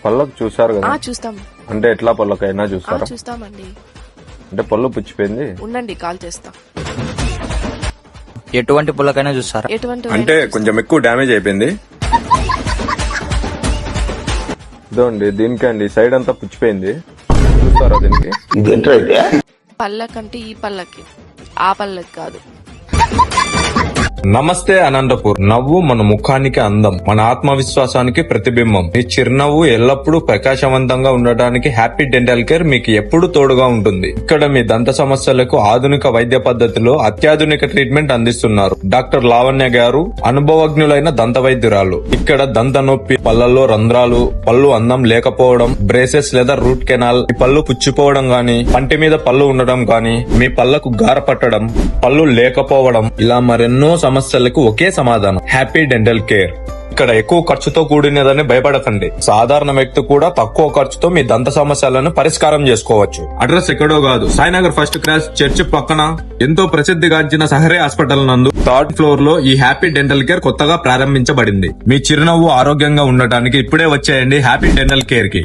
పళ్ళకు చూసారు కదా? చూస్తాం. అంటే ఎట్లా పళ్ళకైనా చూస్తారా? చూస్తామండి. అంటే పళ్ళు పుచ్చిపోయింది. ఉండండి, కాల్ చేస్తా. ఎటువంటి పుల్లకైనా చూస్తారా? ఎటువంటి అంటే కొంచెం ఎక్కువ డ్యామేజ్ అయిపోయింది. ఇదండి, దీనికి అండి సైడ్ అంతా పుచ్చిపోయింది. చూస్తారా దీనికి? పళ్ళకంటే ఈ పళ్ళకి, ఆ పళ్ళకి కాదు. నమస్తే అనంతపూర్. నవ్వు మన ముఖానికి అందం, మన ఆత్మవిశ్వాసానికి ప్రతిబింబం. మీ చిరునవ్వు ఎల్లప్పుడూ ప్రకాశవంతంగా ఉండటానికి హ్యాపీ డెంటల్ కేర్ మీకు ఎప్పుడూ తోడుగా ఉంటుంది. ఇక్కడ మీ దంత సమస్యలకు ఆధునిక వైద్య పద్ధతిలో అత్యాధునిక ట్రీట్మెంట్ అందిస్తున్నారు. డాక్టర్ లావణ్య గారు అనుభవజ్ఞులైన దంత వైద్యురాలు. ఇక్కడ దంత నొప్పి, పళ్లలో రంధ్రాలు, పళ్ళు అందం లేకపోవడం, బ్రేసెస్ లేదా రూట్ కెనాల్, మీ పళ్ళు పుచ్చిపోవడం గాని, పంటి మీద పళ్ళు ఉండడం గాని, మీ పళ్లకు గార పట్టడం, పళ్ళు లేకపోవడం, ఇలా మరెన్నో సమస్యలకు ఒకే సమాధానం, హ్యాపీ డెంటల్ కేర్. ఇక్కడ ఎక్కువ ఖర్చుతో కూడినదని భయపడకండి. సాధారణ వ్యక్తి కూడా తక్కువ ఖర్చుతో మీ దంత సమస్యలను పరిష్కారం చేసుకోవచ్చు. అడ్రస్ ఎక్కడో కాదు, సాయినగర్ ఫస్ట్ క్లాస్ చర్చ్ పక్కన ఎంతో ప్రసిద్ధిగాంచిన సహరే హాస్పిటల్ నందు 3rd ఫ్లోర్ లో ఈ హ్యాపీ డెంటల్ కేర్ కొత్తగా ప్రారంభించబడింది. మీ చిరునవ్వు ఆరోగ్యంగా ఉండటానికి ఇప్పుడే వచ్చేయండి హ్యాపీ డెంటల్ కేర్ కి.